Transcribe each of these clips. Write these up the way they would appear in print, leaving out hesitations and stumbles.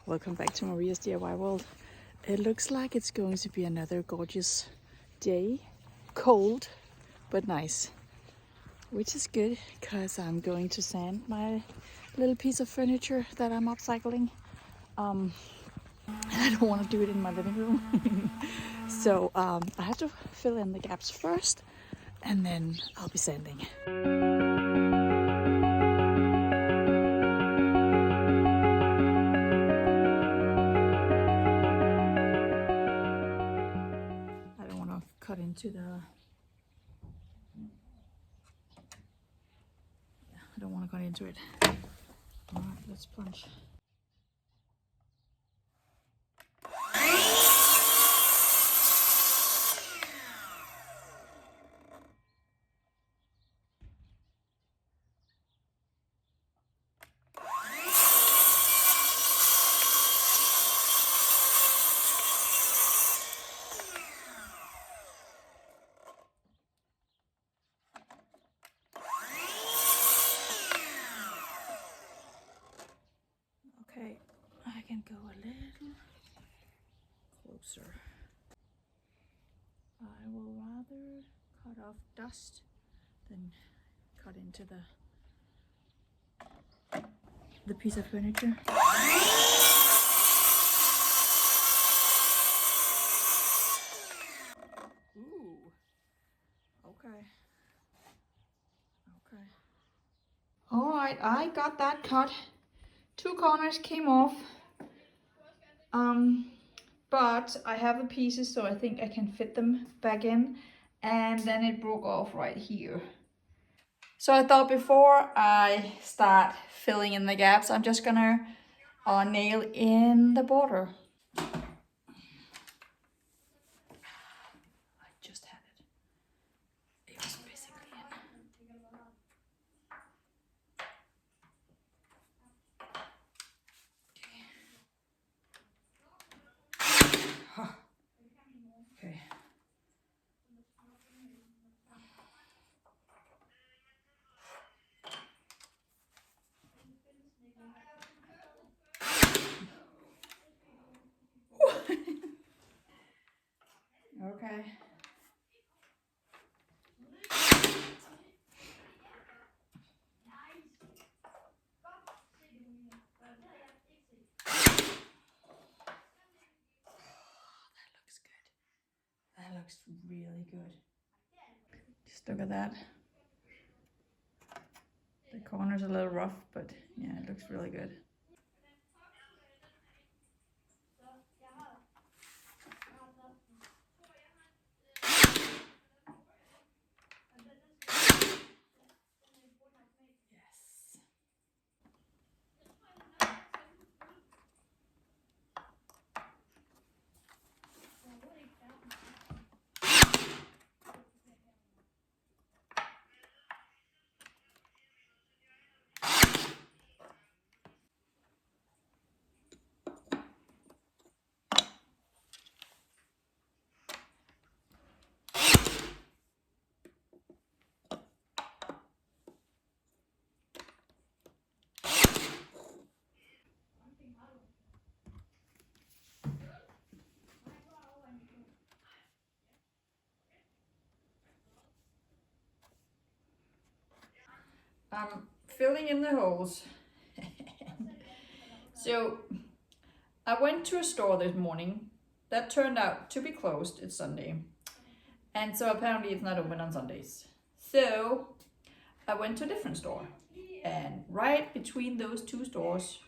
Welcome back to Maria's DIY world. It looks like it's going to be another gorgeous day. Cold, but nice. Which is good, because I'm going to sand my little piece of furniture that I'm upcycling. I don't want to do it in my living room. So I have to fill in the gaps first, and then I'll be sanding. Cut into the, I don't want to cut into it. All right, let's plunge. Okay, I can go a little closer. I will rather cut off dust than cut into the piece of furniture. Ooh, okay. All right, I got that cut. 2 corners came off. But I have the pieces, so I think I can fit them back in. And then it broke off right here. So I thought before I start filling in the gaps, I'm just gonna nail in the border. I just had it. It was basically in. Okay. Okay. That looks really good. Just look at that. The corner's a little rough, but yeah, it looks really good. I'm filling in the holes. So I went to a store this morning that turned out to be closed. It's Sunday, and so apparently it's not open on Sundays. So I went to a different store, and right between those 2 stores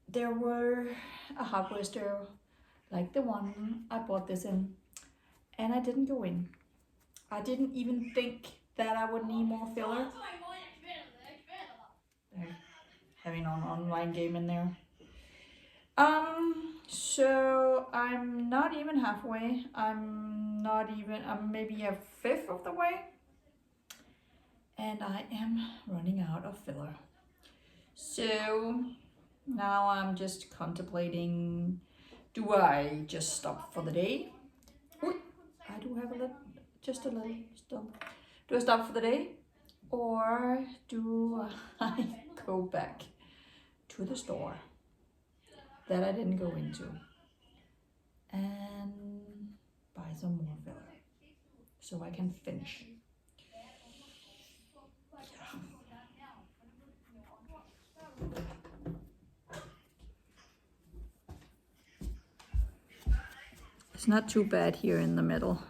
there were a hardware store like the one I bought this in, and I didn't go in. I didn't even think that I would need more filler. They're having an online game in there. So I'm not even halfway. I'm maybe a 1/5 of the way. And I am running out of filler. So now I'm just contemplating, do I just stop for the day? Ooh, I do have just a little still. Do I stop for the day? Or do I go back to the store that I didn't go into. And buy some more filler so I can finish. It's not too bad here in the middle.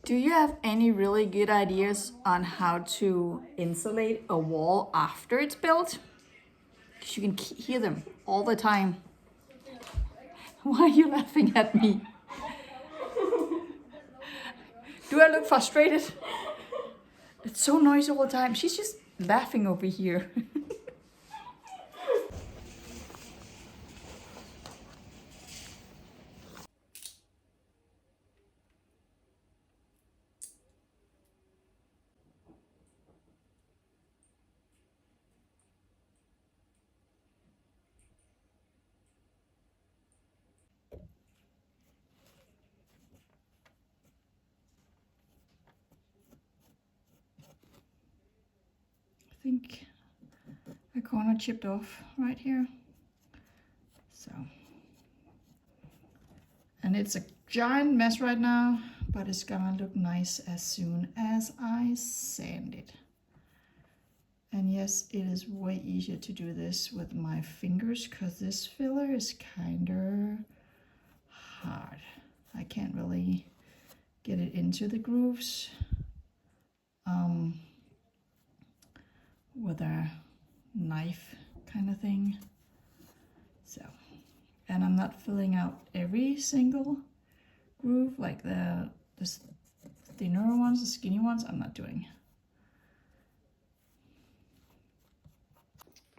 Do you have any really good ideas on how to insulate a wall after it's built? Because you can hear them all the time. Why are you laughing at me? Do I look frustrated? It's so noisy all the time. She's just laughing over here. I think a corner chipped off right here. So, and it's a giant mess right now, but it's gonna look nice as soon as I sand it. And yes, it is way easier to do this with my fingers because this filler is kinda hard. I can't really get it into the grooves with a knife kind of thing. So, and I'm not filling out every single groove like the thinner ones, the skinny ones, I'm not doing.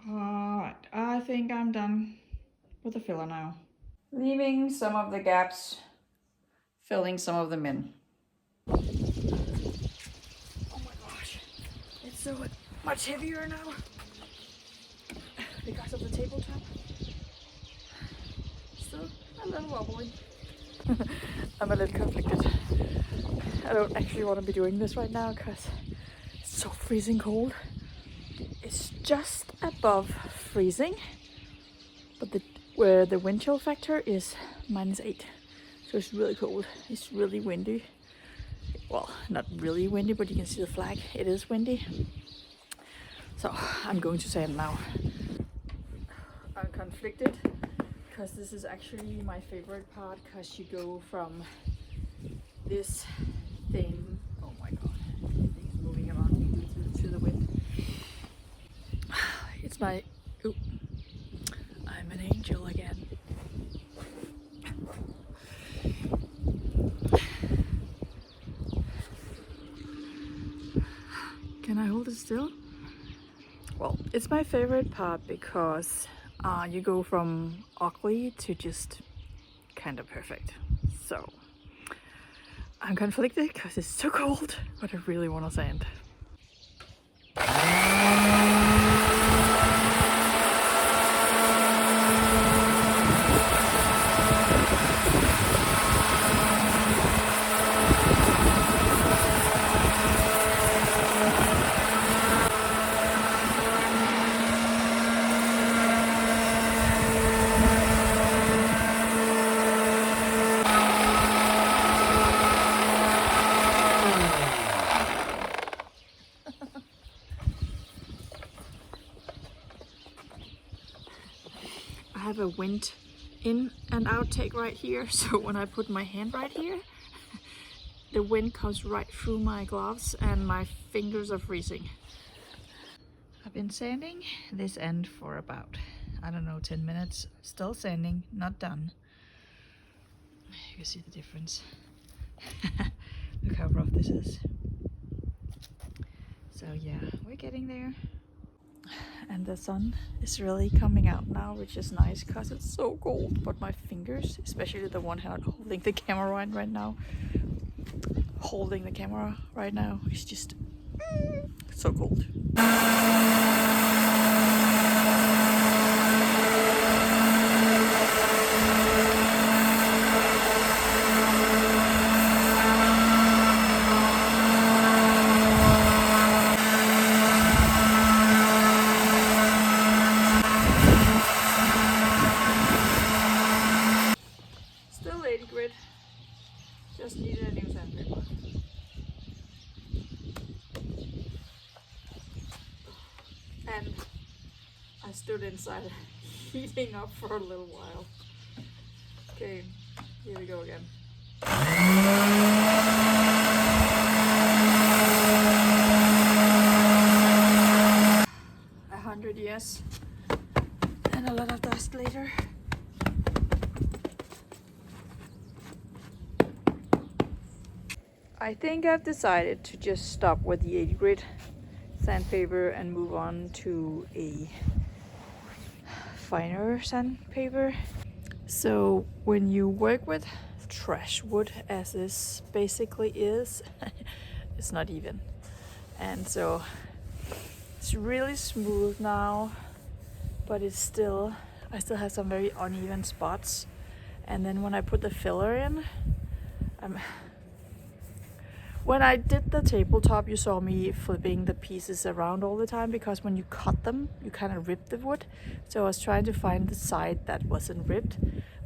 Alright, I think I'm done with the filler now. Leaving some of the gaps, filling some of them in. Oh my gosh, it's so much heavier now because of the tabletop. Still a little wobbly. I'm a little conflicted. I don't actually want to be doing this right now because it's so freezing cold. It's just above freezing, but where the wind chill factor is -8, so it's really cold. It's really windy. Well, not really windy, but you can see the flag. It is windy. So I'm going to sand now. I'm conflicted because this is actually my favorite part because you go from this thing. Oh my god, it's moving around to the wind. It's my. Ooh, I'm an angel again. Can I hold it still? Well, it's my favorite part because you go from ugly to just kind of perfect. So I'm conflicted because it's so cold, but I really want to sand. I have a wind in and out take right here, so when I put my hand right here, the wind comes right through my gloves and my fingers are freezing. I've been sanding this end for about, I don't know, 10 minutes. Still sanding, not done. You can see the difference. Look how rough this is. So yeah, we're getting there. And the sun is really coming out now, which is nice because it's so cold. But my fingers, especially the one hand holding the camera right now, is just so cold. I stood inside heating up for a little while. Okay, here we go again. 100 years and a lot of dust later. I think I've decided to just stop with the 80 grit sandpaper and move on to a finer sandpaper. So when you work with trash wood, as this basically is, it's not even. And so it's really smooth now, but it's still, I still have some very uneven spots. And then when I put the filler in, when I did the tabletop, you saw me flipping the pieces around all the time because when you cut them, you kind of rip the wood. So I was trying to find the side that wasn't ripped,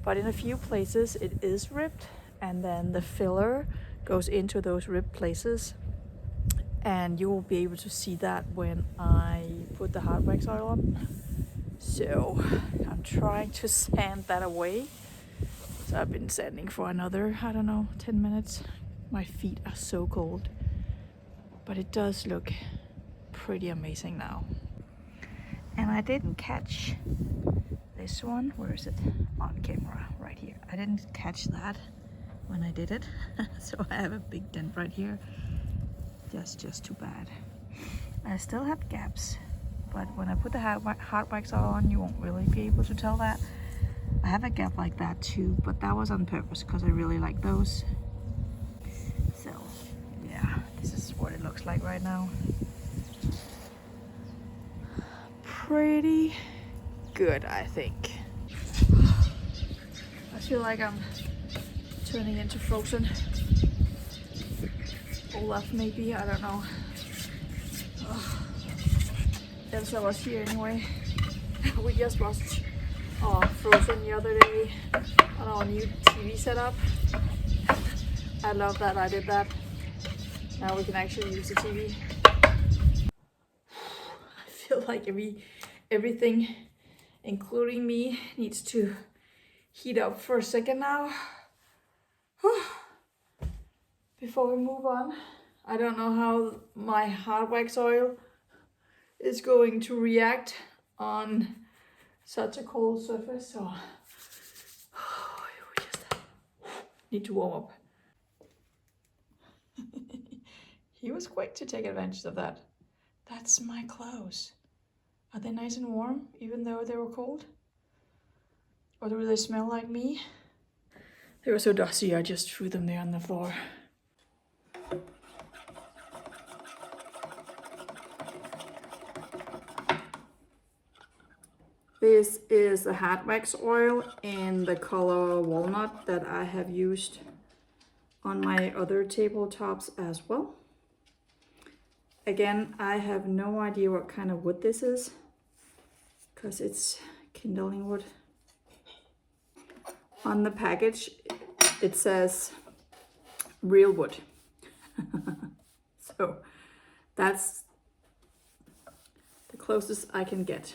but in a few places it is ripped, and then the filler goes into those ripped places, and you will be able to see that when I put the hardwax oil on. So I'm trying to sand that away. So I've been sanding for another, I don't know, 10 minutes. My feet are so cold, but it does look pretty amazing now. And I didn't catch this one. Where is it? On camera, right here. I didn't catch that when I did it. So I have a big dent right here. That's just too bad. I still have gaps, but when I put the hardwax on, you won't really be able to tell that. I have a gap like that too, but that was on purpose because I really like those. So yeah, this is what it looks like right now. Pretty good, I think. I feel like I'm turning into Frozen. Olaf maybe, I don't know. Elsa was here anyway. We just watched Frozen the other day on our new TV setup. I love that I did that. Now we can actually use the TV. I feel like everything, including me, needs to heat up for a second now. Before we move on. I don't know how my hardwax oil is going to react on such a cold surface, so we just need to warm up. He was quick to take advantage of that. That's my clothes. Are they nice and warm, even though they were cold? Or do they smell like me? They were so dusty, I just threw them there on the floor. This is the hardwax oil in the color walnut that I have used on my other tabletops as well. Again, I have no idea what kind of wood this is because it's kindling wood. On the package, it says real wood. So that's the closest I can get.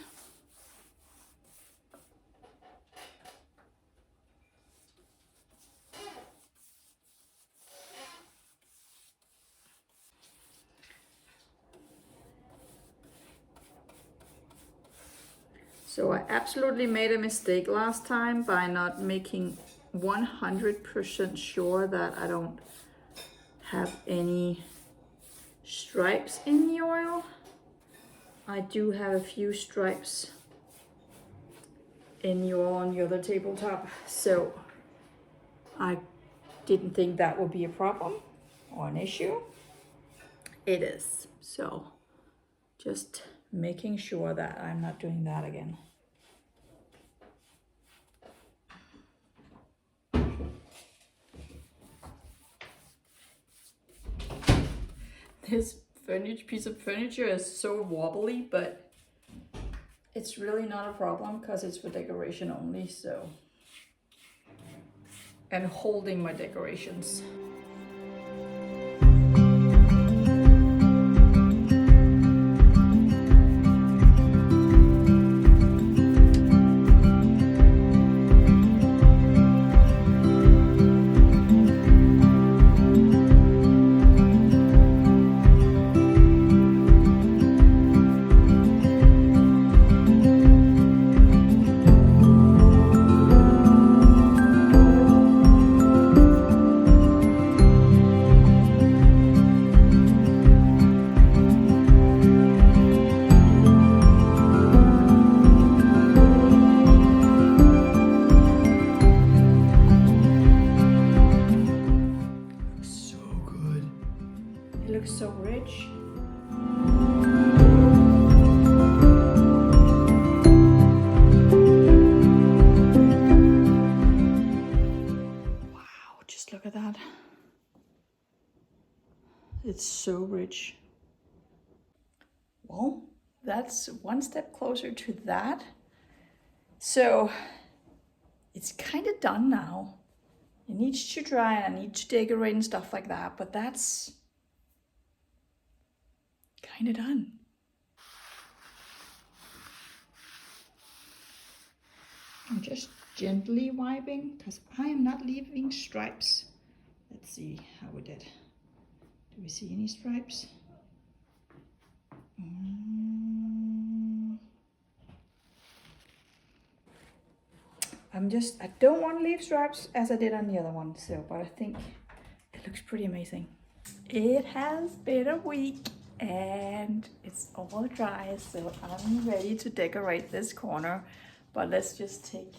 So I absolutely made a mistake last time by not making 100% sure that I don't have any stripes in the oil. I do have a few stripes in the oil on the other tabletop, so I didn't think that would be a problem or an issue. It is, so just making sure that I'm not doing that again. This piece of furniture is so wobbly, but it's really not a problem because it's for decoration only, so. And holding my decorations. It's so rich. Well, that's one step closer to that. So it's kind of done now. It needs to dry and I need to decorate and stuff like that, but that's kind of done. I'm just gently wiping because I am not leaving stripes. Let's see how we did. Do we see any stripes? I don't want to leave stripes as I did on the other one, so, but I think it looks pretty amazing. It has been a week and it's all dry, so I'm ready to decorate this corner, but let's just take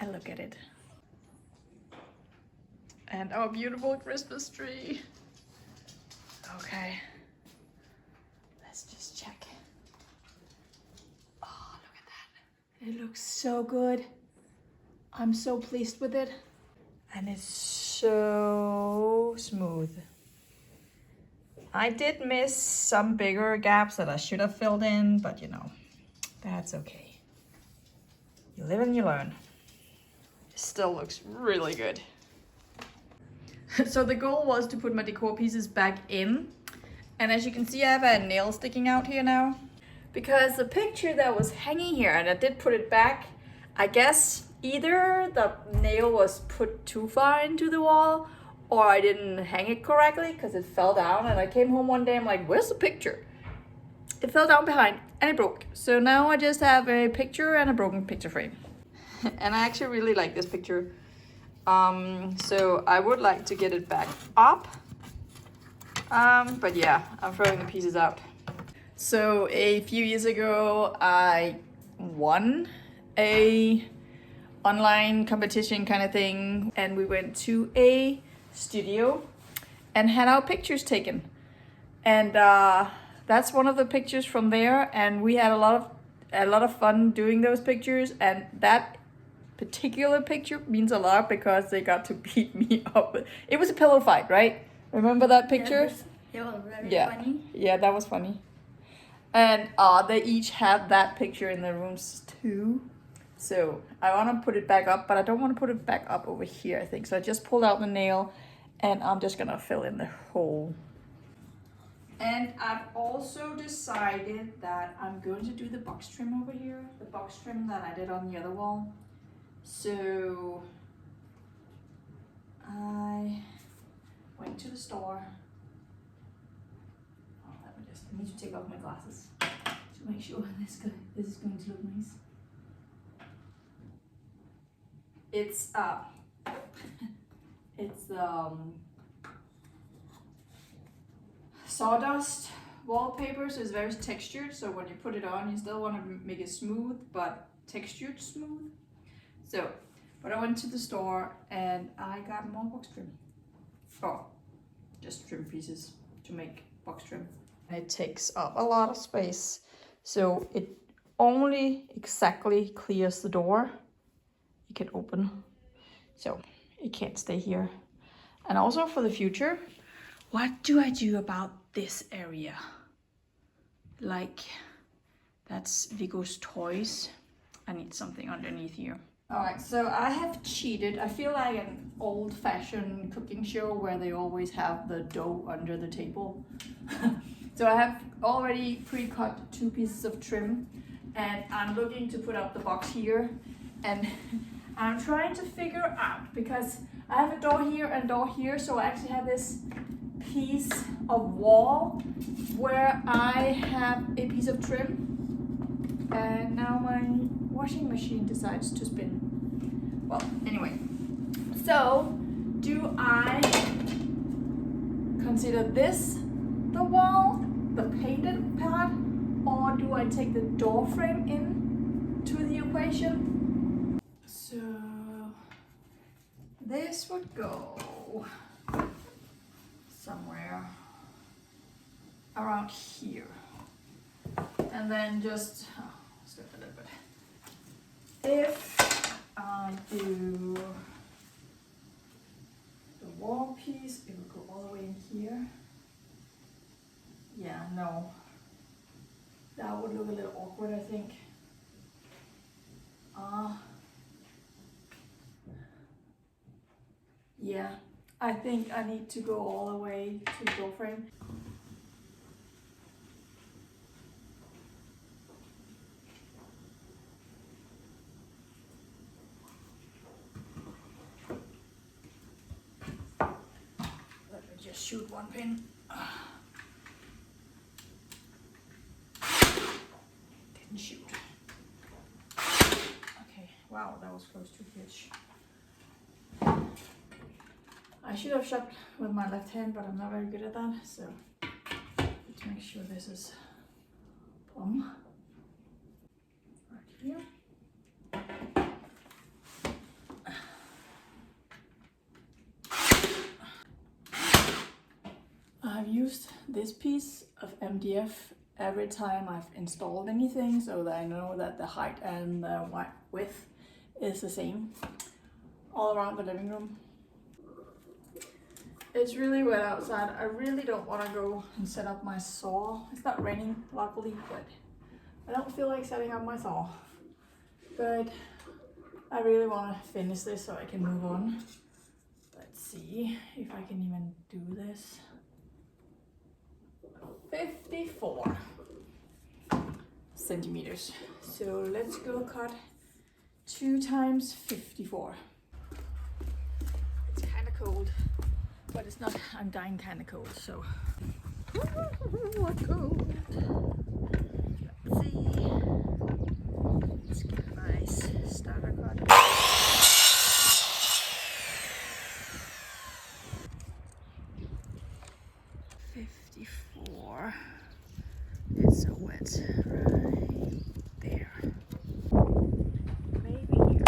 a look at it. And our beautiful Christmas tree. Okay, let's just check. Oh, look at that. It looks so good. I'm so pleased with it. And it's so smooth. I did miss some bigger gaps that I should have filled in, but you know, that's okay. You live and you learn. It still looks really good. So the goal was to put my decor pieces back in. And as you can see, I have a nail sticking out here now. Because the picture that was hanging here, and I did put it back, I guess either the nail was put too far into the wall or I didn't hang it correctly because it fell down, and I came home one day, I'm like, where's the picture? It fell down behind and it broke. So now I just have a picture and a broken picture frame. And I actually really like this picture. So I would like to get it back up. But yeah, I'm throwing the pieces out. So a few years ago, I won a online competition kind of thing, and we went to a studio and had our pictures taken. And that's one of the pictures from there, and we had a lot of fun doing those pictures, and that particular picture means a lot because they got to beat me up. It was a pillow fight, right? Remember that picture? It was very funny. Yeah, that was funny. And they each had that picture in their rooms too. So I want to put it back up, but I don't want to put it back up over here, I think. So I just pulled out the nail and I'm just gonna fill in the hole. And I've also decided that I'm going to do the box trim over here, the box trim that I did on the other wall. So I went to the store. Oh, I need to take off my glasses to make sure this is going to look nice. It's sawdust wallpaper, so it's very textured, so when you put it on you still want to make it smooth but textured smooth. So, but I went to the store and I got more box trim. Oh, just trim pieces to make box trim. It takes up a lot of space, so it only exactly clears the door. You can open, so it can't stay here. And also for the future, what do I do about this area? Like, that's Viggo's toys. I need something underneath here. All right, so I have cheated. I feel like an old-fashioned cooking show where they always have the dough under the table. So I have already pre-cut 2 pieces of trim, and I'm looking to put up the box here. And I'm trying to figure out, because I have a door here and a door here, so I actually have this piece of wall where I have a piece of trim, and now my washing machine decides to spin. Well, anyway, so do I consider this the wall, the painted part, or do I take the door frame in to the equation? So this would go somewhere around here, and then just slip a little bit. If I do the wall piece, it will go all the way in here. Yeah, no. That would look a little awkward, I think. Yeah, I think I need to go all the way to the door frame. Let me just shoot one pin. Didn't shoot. Okay, wow, that was close to pitch. I should have shot with my left hand, but I'm not very good at that, so let's make sure this is plumb. Right here. I've used this piece of MDF every time I've installed anything so that I know that the height and the width is the same all around the living room. It's really wet outside. I really don't want to go and set up my saw. It's not raining luckily, but I don't feel like setting up my saw. But I really want to finish this so I can move on. Let's see if I can even do this. 54 centimeters. So let's go cut 2 times 54. It's kind of cold, but it's not, I'm dying kind of cold, so. What cold? Let's see. Let's get a nice starter cut. 54. It's so wet right there. Maybe here.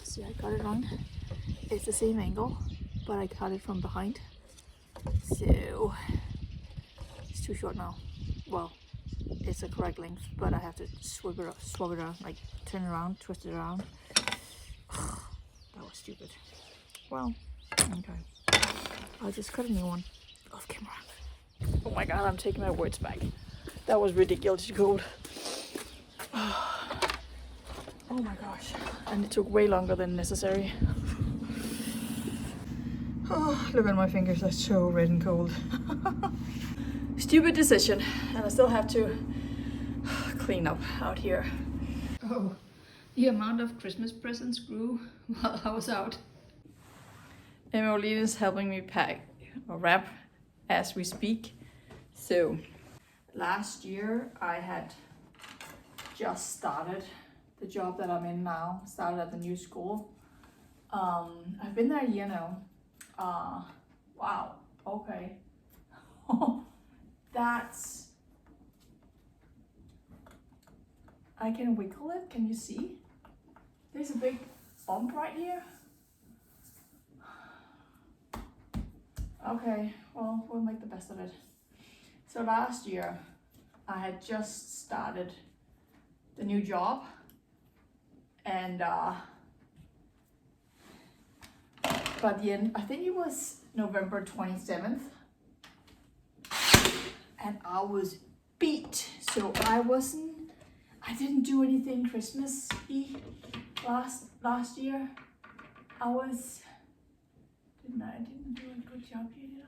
See, I got it wrong. It's the same angle, but I cut it from behind. So it's too short now. Well, it's the correct length, but I have to swap it around, like turn it around, twist it around. That was stupid. Well, okay. I'll just cut a new one off camera. Oh my god, I'm taking my words back. That was ridiculously cold. Oh my gosh. And it took way longer than necessary. Oh, look at my fingers, they're so red and cold. Stupid decision, and I still have to clean up out here. Oh, the amount of Christmas presents grew while I was out. Emily is helping me pack or wrap as we speak. So, last year I had just started the job that I'm in now, started at the new school. I've been there a year now. Wow, okay. That's, I can wiggle it, can you see? There's a big bump right here. Okay, well, we'll make the best of it. So last year, I had just started the new job, and by the end, I think it was November 27th, and I was beat. So I didn't do anything Christmas-y last year. I didn't do a good job here, did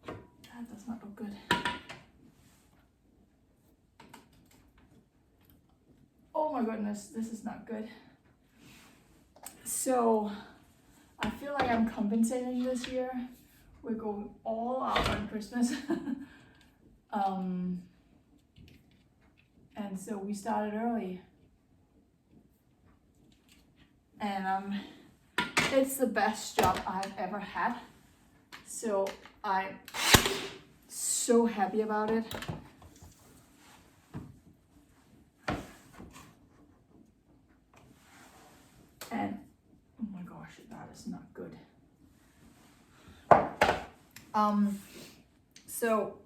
I? That does not look good. Oh my goodness, this is not good. So I feel like I'm compensating this year. We're going all out on Christmas. And so we started early. And it's the best job I've ever had. So I'm so happy about it. And oh my gosh, that is not good. So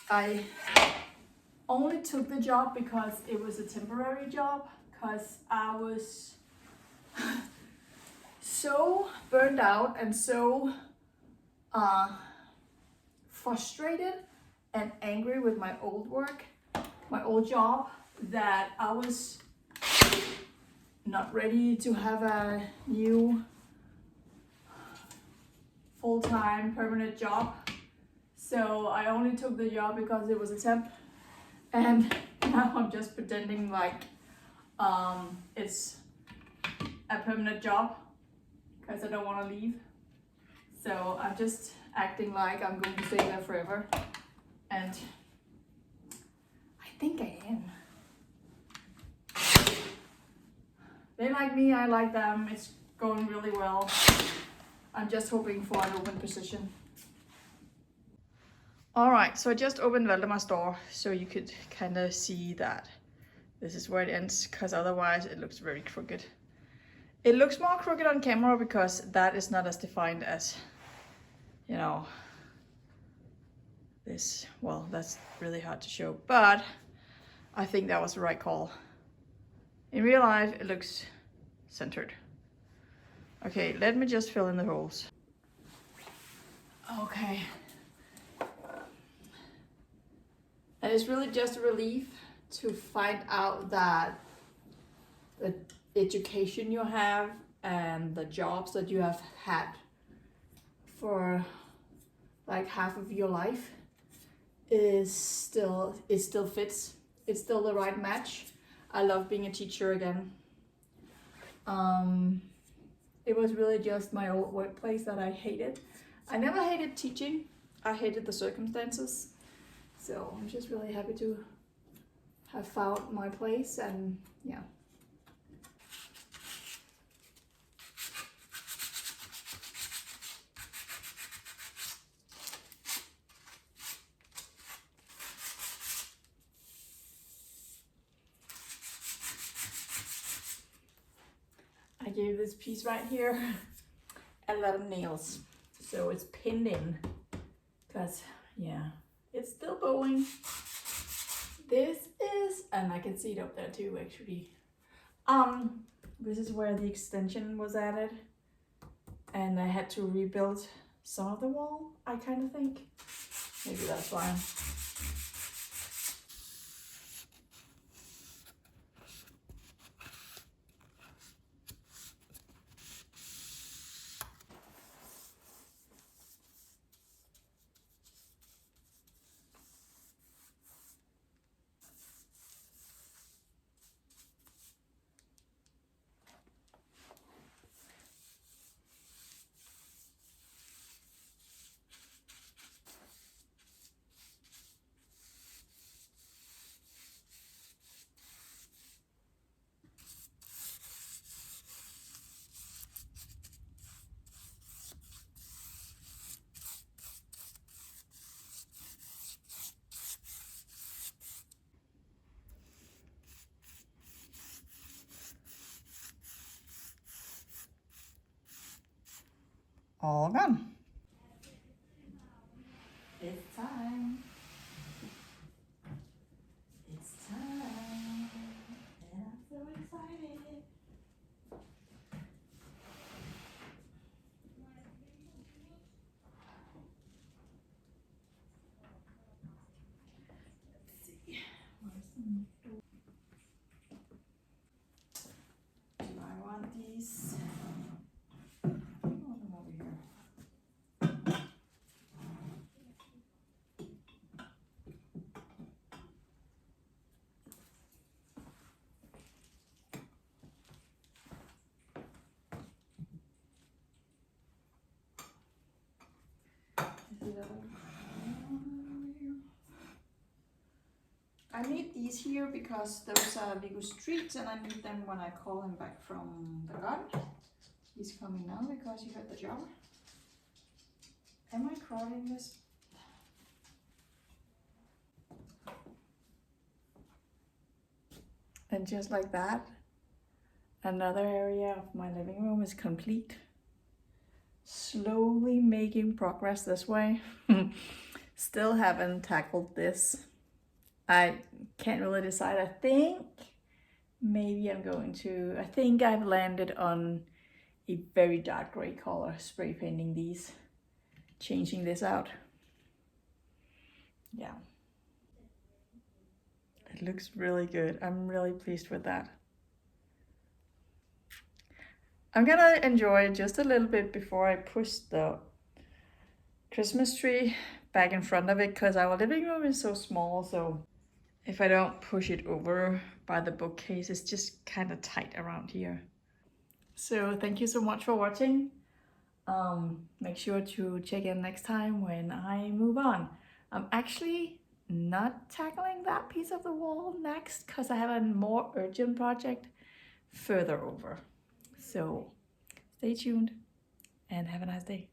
I only took the job because it was a temporary job, because I was so burned out and so frustrated and angry with my old work, my old job, that I was not ready to have a new full-time permanent job. So I only took the job because it was a temp, and now I'm just pretending like it's a permanent job because I don't want to leave. So I'm just acting like I'm going to stay there forever, and I think I am. They like me, I like them, it's going really well. I'm just hoping for an open position. Alright, so I just opened Valdemar's door so you could kind of see that this is where it ends, because otherwise it looks very crooked. It looks more crooked on camera because that is not as defined as, you know, this. Well, that's really hard to show, but I think that was the right call. In real life, it looks centered. Okay, let me just fill in the holes. Okay. And it's really just a relief to find out that the education you have and the jobs that you have had for like half of your life it still fits. It's still the right match. I love being a teacher again. It was really just my old workplace that I hated. I never hated teaching. I hated the circumstances. So I'm just really happy to have found my place, and yeah. I gave this piece right here a lot of nails, so it's pinned in, because yeah, it's still going. This is, and I can see it up there too actually. This is where the extension was added, and I had to rebuild some of the wall, I kind of think. Maybe that's why. All gone. It's time. It's time. And I'm so excited. Let's see. Where's the door? Do I want these? Oh, them over here. I need these here because those are Viggo's treats, and I need them when I call him back from the garden. He's coming now because he heard the jar. Am I crowding this? And just like that, another area of my living room is complete. Slowly making progress this way. Still haven't tackled this I can't really decide. I think maybe I think I've landed on a very dark gray color, spray painting these, changing this out. Yeah. It looks really good. I'm really pleased with that. I'm gonna enjoy it just a little bit before I push the Christmas tree back in front of it, because our living room is so small, so if I don't push it over by the bookcase, it's just kind of tight around here. So thank you so much for watching. Make sure to check in next time when I move on. I'm actually not tackling that piece of the wall next because I have a more urgent project further over. So stay tuned and have a nice day.